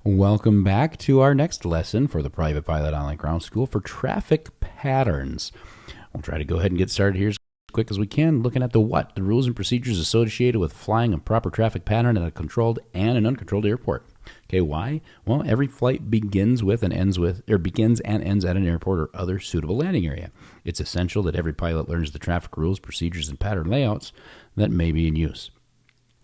Welcome back to our next lesson for the Private Pilot Online Ground School for traffic patterns. We'll try to go ahead and get started here as quick as we can, looking at the rules and procedures associated with flying a proper traffic pattern at a controlled and an uncontrolled airport. Okay, why? Well, every flight begins and ends at an airport or other suitable landing area. It's essential that every pilot learns the traffic rules, procedures, and pattern layouts that may be in use.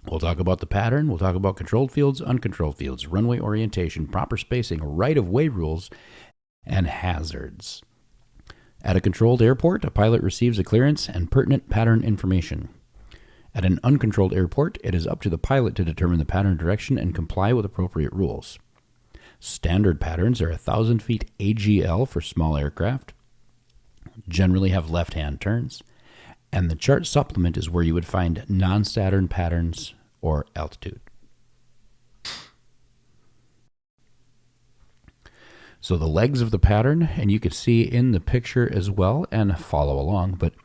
We'll talk about the pattern, we'll talk about controlled fields, uncontrolled fields, runway orientation, proper spacing, right-of-way rules, and hazards. At a controlled airport, a pilot receives a clearance and pertinent pattern information. At an uncontrolled airport, it is up to the pilot to determine the pattern direction and comply with appropriate rules. Standard patterns are 1,000 feet AGL for small aircraft, generally have left-hand turns, and the chart supplement is where you would find non-Saturn patterns or altitude. So the legs of the pattern, and you can see in the picture as well and follow along, but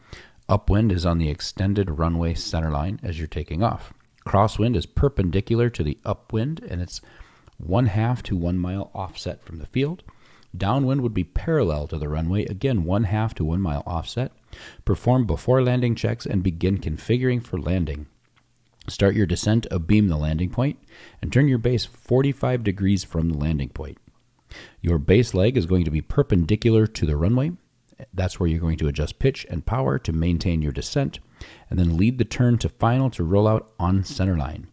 upwind is on the extended runway centerline as you're taking off. Crosswind is perpendicular to the upwind, and it's 1/2 to 1 mile offset from the field. Downwind would be parallel to the runway, again 1/2 to 1 mile offset. Perform before landing checks and begin configuring for landing. Start your descent abeam the landing point and turn your base 45 degrees from the landing point. Your base leg is going to be perpendicular to the runway. That's where you're going to adjust pitch and power to maintain your descent, and then lead the turn to final to roll out on centerline.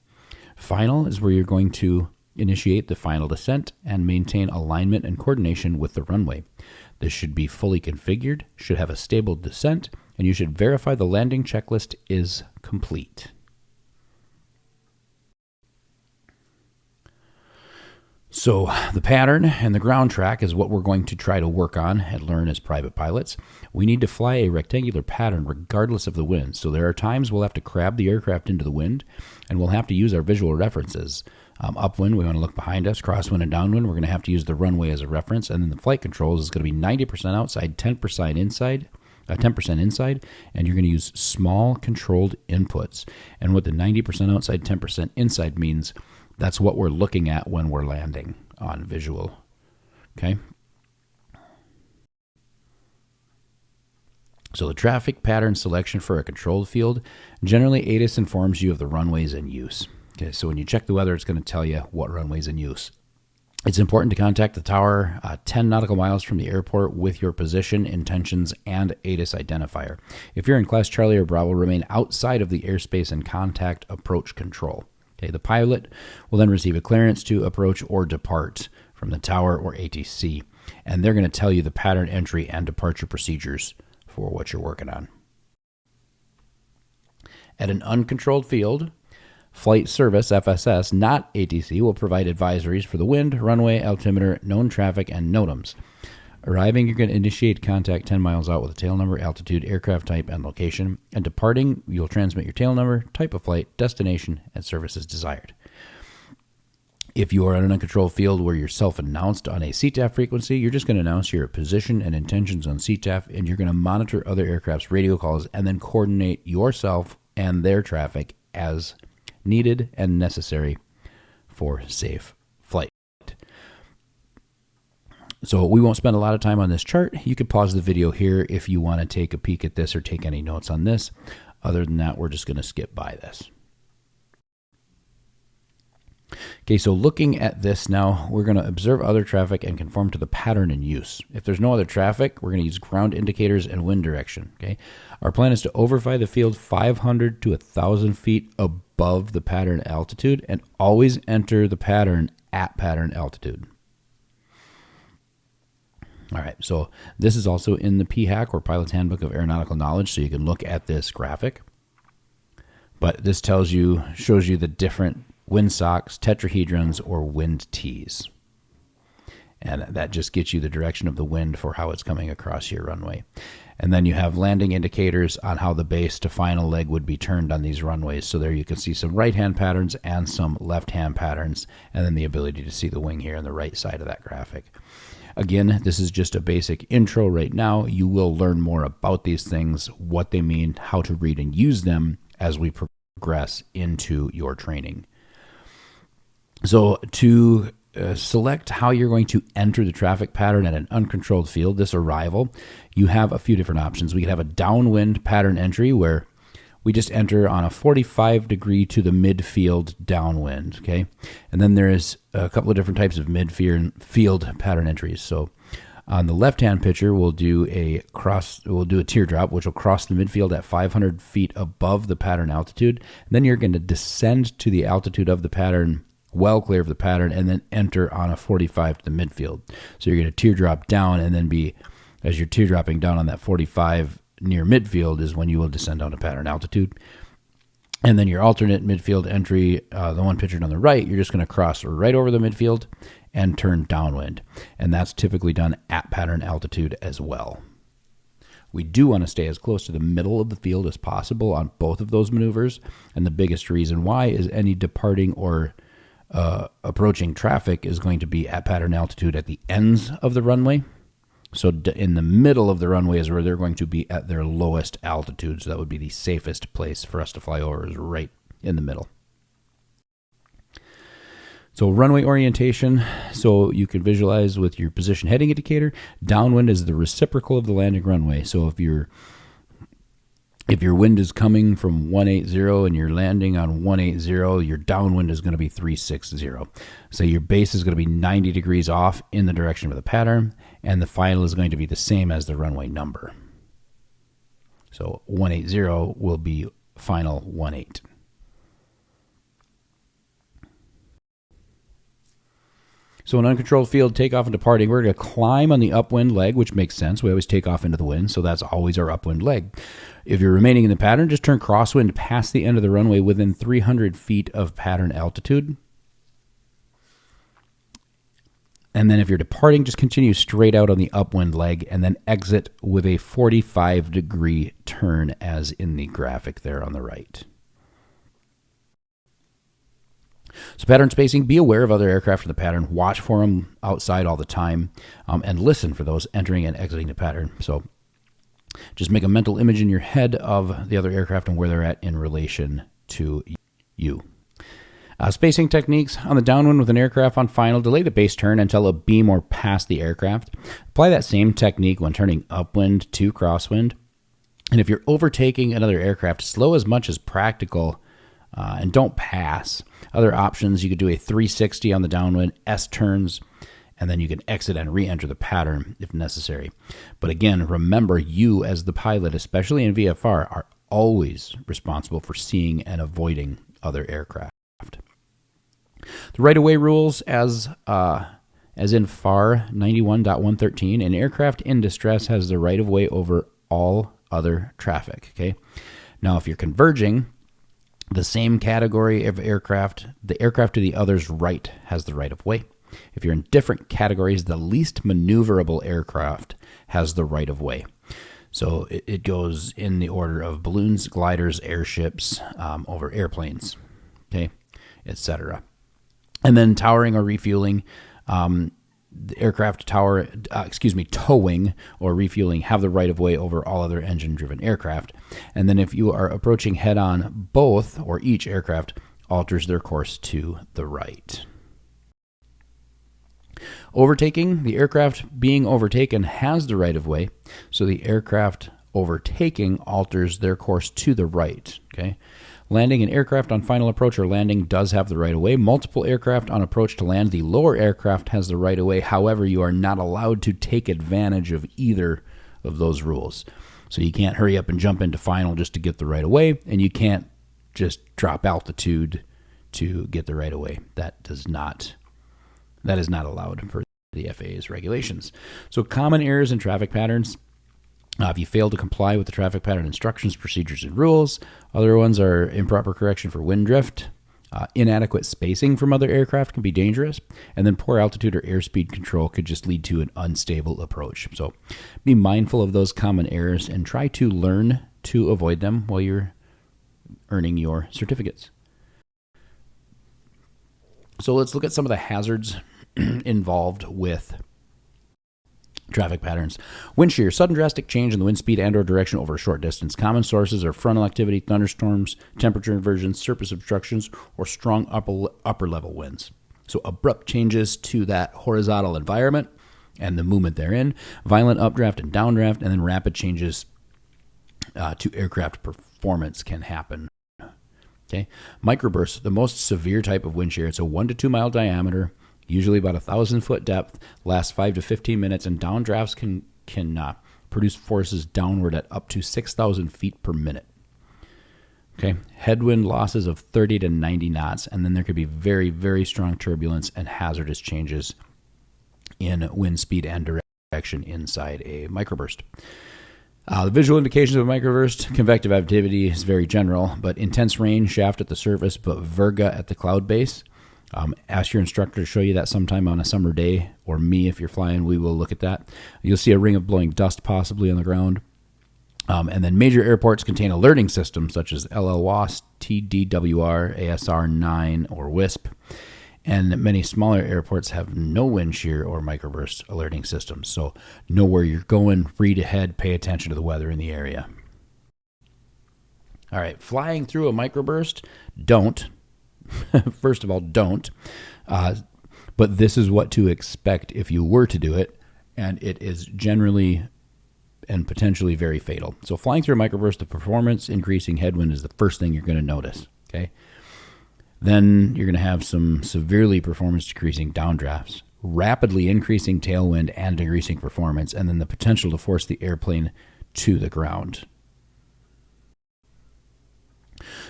Final is where you're going to initiate the final descent and maintain alignment and coordination with the runway. This should be fully configured, should have a stable descent, and you should verify the landing checklist is complete. So the pattern and the ground track is what we're going to try to work on and learn as private pilots. We need to fly a rectangular pattern regardless of the wind. So there are times we'll have to crab the aircraft into the wind, and we'll have to use our visual references. Upwind, we want to look behind us. Crosswind and downwind, we're going to have to use the runway as a reference. And then the flight controls is going to be 90% outside, 10% inside, 10% inside, and you're going to use small controlled inputs. And what the 90% outside, 10% inside means, that's what we're looking at when we're landing on visual. Okay. So the traffic pattern selection for a controlled field, generally ATIS informs you of the runways in use. Okay, so when you check the weather, it's going to tell you what runway's in use. It's important to contact the tower 10 nautical miles from the airport with your position, intentions, and ATIS identifier. If you're in Class Charlie or Bravo, remain outside of the airspace and contact approach control. Okay, the pilot will then receive a clearance to approach or depart from the tower or ATC, and they're going to tell you the pattern entry and departure procedures for what you're working on. At an uncontrolled field, Flight Service, FSS, not ATC, will provide advisories for the wind, runway, altimeter, known traffic, and NOTAMs. Arriving, you're going to initiate contact 10 miles out with a tail number, altitude, aircraft type, and location. And departing, you'll transmit your tail number, type of flight, destination, and services desired. If you are on an uncontrolled field where you're self-announced on a CTAF frequency, you're just going to announce your position and intentions on CTAF, and you're going to monitor other aircraft's radio calls and then coordinate yourself and their traffic as needed and necessary for safe flight. So we won't spend a lot of time on this chart. You could pause the video here if you want to take a peek at this or take any notes on this. Other than that, we're just going to skip by this. Okay, so looking at this now, we're going to observe other traffic and conform to the pattern in use. If there's no other traffic, we're going to use ground indicators and wind direction. Okay, our plan is to overfly the field 500 to 1,000 feet above the pattern altitude and always enter the pattern at pattern altitude. All right, so this is also in the PHAK or Pilot's Handbook of Aeronautical Knowledge, so you can look at this graphic. But this shows you the different windsocks, tetrahedrons, or wind T's. And that just gets you the direction of the wind for how it's coming across your runway. And then you have landing indicators on how the base to final leg would be turned on these runways. So there you can see some right-hand patterns and some left-hand patterns, and then the ability to see the wing here on the right side of that graphic. Again, this is just a basic intro right now. You will learn more about these things, what they mean, how to read and use them as we progress into your training. So to select how you're going to enter the traffic pattern at an uncontrolled field, this arrival, you have a few different options. We could have a downwind pattern entry where we just enter on a 45 degree to the midfield downwind, okay? And then there is a couple of different types of midfield pattern entries. So on the left-hand picture, we'll do a teardrop, which will cross the midfield at 500 feet above the pattern altitude. And then you're going to descend to the altitude of the pattern, well clear of the pattern, and then enter on a 45 to the midfield. So you're going to teardrop down, and then as you're teardropping down on that 45 near midfield is when you will descend down to pattern altitude. And then your alternate midfield entry, the one pictured on the right, you're just going to cross right over the midfield and turn downwind. And that's typically done at pattern altitude as well. We do want to stay as close to the middle of the field as possible on both of those maneuvers. And the biggest reason why is any departing or approaching traffic is going to be at pattern altitude at the ends of the runway. So in the middle of the runway is where they're going to be at their lowest altitude. So that would be the safest place for us to fly over, is right in the middle. So runway orientation, so you can visualize with your position heading indicator. Downwind is the reciprocal of the landing runway. So if your wind is coming from 180 and you're landing on 180, your downwind is going to be 360. So your base is going to be 90 degrees off in the direction of the pattern, and the final is going to be the same as the runway number. So 180 will be final 18. So in uncontrolled field, takeoff and departing, we're going to climb on the upwind leg, which makes sense. We always take off into the wind, so that's always our upwind leg. If you're remaining in the pattern, just turn crosswind past the end of the runway within 300 feet of pattern altitude. And then if you're departing, just continue straight out on the upwind leg and then exit with a 45-degree turn as in the graphic there on the right. So pattern spacing, be aware of other aircraft in the pattern. Watch for them outside all the time, and listen for those entering and exiting the pattern. So just make a mental image in your head of the other aircraft and where they're at in relation to you. Spacing techniques on the downwind with an aircraft on final, delay the base turn until a beam or past the aircraft. Apply that same technique when turning upwind to crosswind. And if you're overtaking another aircraft, slow as much as practical and don't pass. Other options, you could do a 360 on the downwind, S turns, and then you can exit and re-enter the pattern if necessary. But again, remember, you as the pilot, especially in VFR, are always responsible for seeing and avoiding other aircraft. The right-of-way rules, as in FAR 91.113, an aircraft in distress has the right-of-way over all other traffic. Okay. Now, if you're converging the same category of aircraft, the aircraft to the other's right has the right-of-way. If you're in different categories, the least maneuverable aircraft has the right-of-way. So it goes in the order of balloons, gliders, airships, over airplanes, okay, etc. And then towering or refueling, the aircraft towing or refueling have the right-of-way over all other engine-driven aircraft. And then if you are approaching head-on, both or each aircraft alters their course to the right. Overtaking, the aircraft being overtaken has the right-of-way, so the aircraft overtaking alters their course to the right, okay? Landing an aircraft on final approach or landing does have the right-of-way. Multiple aircraft on approach to land, the lower aircraft has the right-of-way. However, you are not allowed to take advantage of either of those rules. So you can't hurry up and jump into final just to get the right-of-way, and you can't just drop altitude to get the right-of-way. That is not allowed per the FAA's regulations. So common errors in traffic patterns. If you fail to comply with the traffic pattern instructions, procedures, and rules, other ones are improper correction for wind drift, inadequate spacing from other aircraft can be dangerous, and then poor altitude or airspeed control could just lead to an unstable approach. So be mindful of those common errors and try to learn to avoid them while you're earning your certificates. So let's look at some of the hazards involved with traffic patterns. Wind shear, sudden drastic change in the wind speed and or direction over a short distance. Common sources are frontal activity, thunderstorms, temperature inversions, surface obstructions, or strong upper level winds. So abrupt changes to that horizontal environment and the movement therein, violent updraft and downdraft, and then rapid changes to aircraft performance can happen. Okay, microbursts, the most severe type of wind shear. It's a 1 to 2 mile diameter, usually about 1,000 foot depth, lasts 5 to 15 minutes, and downdrafts can produce forces downward at up to 6,000 feet per minute. Okay, headwind losses of 30 to 90 knots, and then there could be very, very strong turbulence and hazardous changes in wind speed and direction inside a microburst. The visual indications of a microburst: convective activity is very general, but intense rain, shaft at the surface, but virga at the cloud base. Ask your instructor to show you that sometime on a summer day, or me if you're flying, we will look at that. You'll see a ring of blowing dust possibly on the ground. And then major airports contain alerting systems such as LLWAS, TDWR, ASR9, or WISP. And many smaller airports have no wind shear or microburst alerting systems. So know where you're going, read ahead, pay attention to the weather in the area. All right, flying through a microburst, don't. First of all, don't. But this is what to expect if you were to do it, and it is generally and potentially very fatal. So flying through a microburst, the performance increasing headwind is the first thing you're going to notice, okay? Then you're going to have some severely performance decreasing downdrafts, rapidly increasing tailwind and decreasing performance, and then the potential to force the airplane to the ground.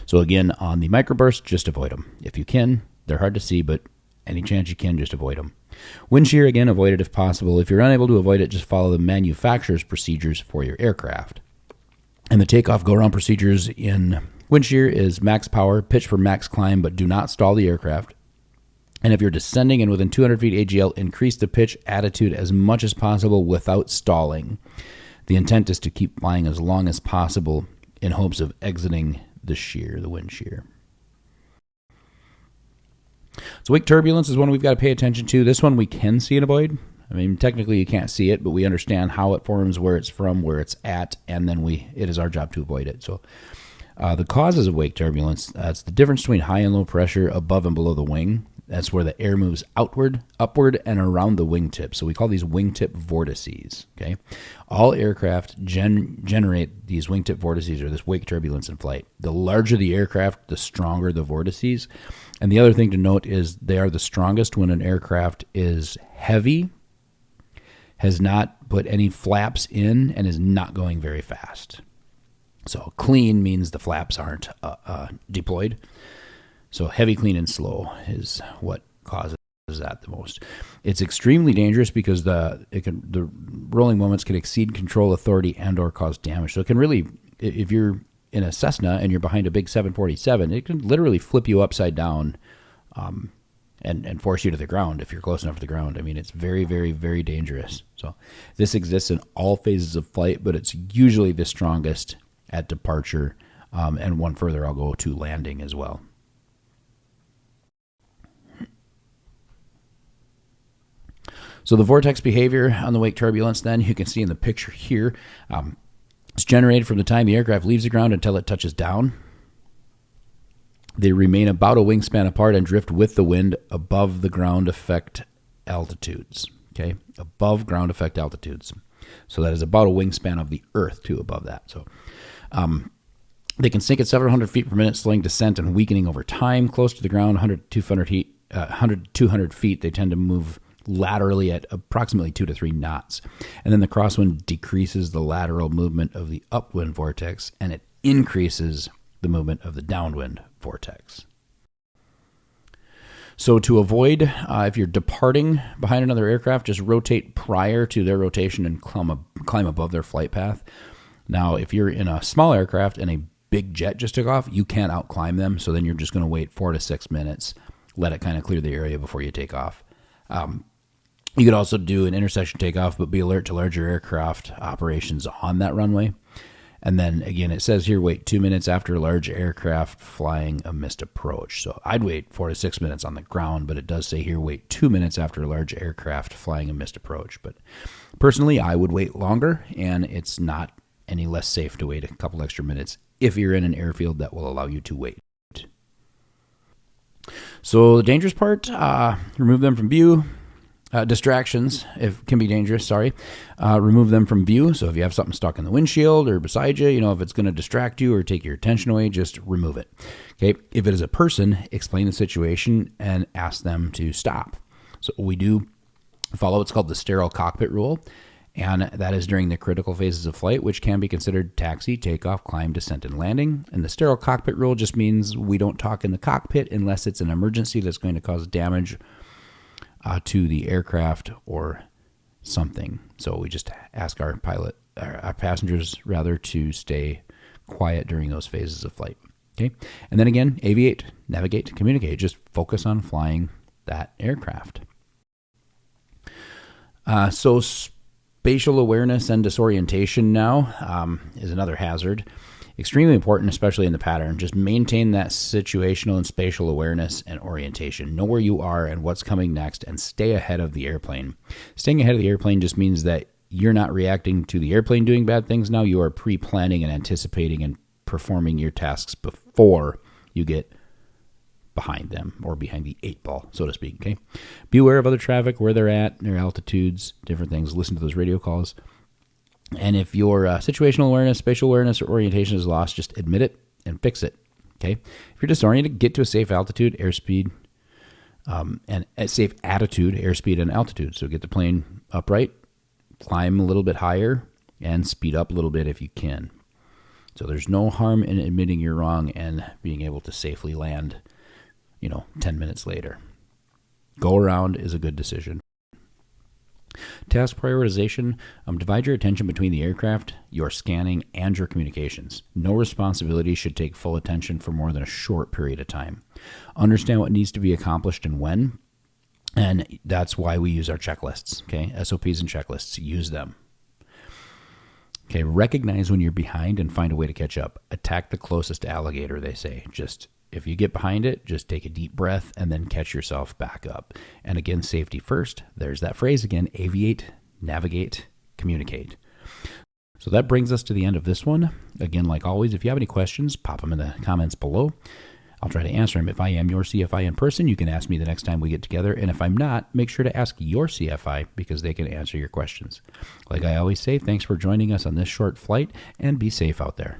So again, on the microburst, just avoid them. If you can, they're hard to see, but any chance you can, just avoid them. Wind shear, again, avoid it if possible. If you're unable to avoid it, just follow the manufacturer's procedures for your aircraft. And the takeoff go-around procedures in wind shear is max power, pitch for max climb, but do not stall the aircraft. And if you're descending and within 200 feet AGL, increase the pitch attitude as much as possible without stalling. The intent is to keep flying as long as possible in hopes of exiting the shear, the wind shear. So wake turbulence is one we've got to pay attention to. This one we can see and avoid. I mean, technically you can't see it, but we understand how it forms, where it's from, where it's at, and then it is our job to avoid it. So the causes of wake turbulence, that's the difference between high and low pressure above and below the wing. That's where the air moves outward, upward, and around the wingtip. So we call these wingtip vortices, okay? All aircraft generate these wingtip vortices, or this wake turbulence in flight. The larger the aircraft, the stronger the vortices. And the other thing to note is they are the strongest when an aircraft is heavy, has not put any flaps in, and is not going very fast. So clean means the flaps aren't deployed. So heavy, clean, and slow is what causes that the most. It's extremely dangerous because the rolling moments can exceed control authority and or cause damage. So it can really, if you're in a Cessna and you're behind a big 747, it can literally flip you upside down and force you to the ground if you're close enough to the ground. I mean, it's very, very, very dangerous. So this exists in all phases of flight, but it's usually the strongest at departure, and one further I'll go to landing as well. So the vortex behavior on the wake turbulence, then, you can see in the picture here, it's generated from the time the aircraft leaves the ground until it touches down. They remain about a wingspan apart and drift with the wind above the ground effect altitudes. Okay, above ground effect altitudes. So that is about a wingspan of the Earth, too, above that. So they can sink at several hundred feet per minute, slowing descent and weakening over time. Close to the ground, 100 to 200 feet, they tend to move laterally at approximately 2 to 3 knots. And then the crosswind decreases the lateral movement of the upwind vortex, and it increases the movement of the downwind vortex. So to avoid, if you're departing behind another aircraft, just rotate prior to their rotation and climb above their flight path. Now, if you're in a small aircraft and a big jet just took off, you can't outclimb them, so then you're just going to wait 4 to 6 minutes, let it kind of clear the area before you take off. You could also do an intersection takeoff, but be alert to larger aircraft operations on that runway. And then, again, it says here, wait 2 minutes after a large aircraft flying a missed approach. So I'd wait 4 to 6 minutes on the ground, but it does say here, wait 2 minutes after a large aircraft flying a missed approach. But personally, I would wait longer, and it's not any less safe to wait a couple extra minutes if you're in an airfield that will allow you to wait. So the dangerous part, remove them from view. Distractions can be dangerous. Sorry. Remove them from view. So if you have something stuck in the windshield or beside you, if it's going to distract you or take your attention away, just remove it. Okay. If it is a person, explain the situation and ask them to stop. So we do follow what's called the sterile cockpit rule, and that is during the critical phases of flight, which can be considered taxi, takeoff, climb, descent, and landing. And the sterile cockpit rule just means we don't talk in the cockpit unless it's an emergency that's going to cause damage to the aircraft or something. So we just ask our passengers rather, to stay quiet during those phases of flight. Okay. And then again, aviate, navigate, communicate. Just focus on flying that aircraft. So spatial awareness and disorientation now is another hazard. Extremely important, especially in the pattern. Just maintain that situational and spatial awareness and orientation. Know where you are and what's coming next, and stay ahead of the airplane. Staying ahead of the airplane just means that you're not reacting to the airplane doing bad things now. You are pre-planning and anticipating and performing your tasks before you get behind them, or behind the 8-ball, so to speak. Okay. Be aware of other traffic, where they're at, their altitudes, different things. Listen to those radio calls. And if your situational awareness, spatial awareness, or orientation is lost, just admit it and fix it. Okay. If you're disoriented, get to a safe altitude, airspeed, and a safe attitude, airspeed, and altitude. So get the plane upright, climb a little bit higher, and speed up a little bit if you can. So there's no harm in admitting you're wrong and being able to safely land, 10 minutes later. Go around is a good decision. Task prioritization. Divide your attention between the aircraft, your scanning, and your communications. No responsibility should take full attention for more than a short period of time. Understand what needs to be accomplished and when, and that's why we use our checklists. Okay, SOPs and checklists. Use them. Okay, recognize when you're behind and find a way to catch up. Attack the closest alligator, they say. If you get behind it, just take a deep breath and then catch yourself back up. And again, safety first. There's that phrase again: aviate, navigate, communicate. So that brings us to the end of this one. Again, like always, if you have any questions, pop them in the comments below. I'll try to answer them. If I am your CFI in person, you can ask me the next time we get together. And if I'm not, make sure to ask your CFI, because they can answer your questions. Like I always say, thanks for joining us on this short flight, and be safe out there.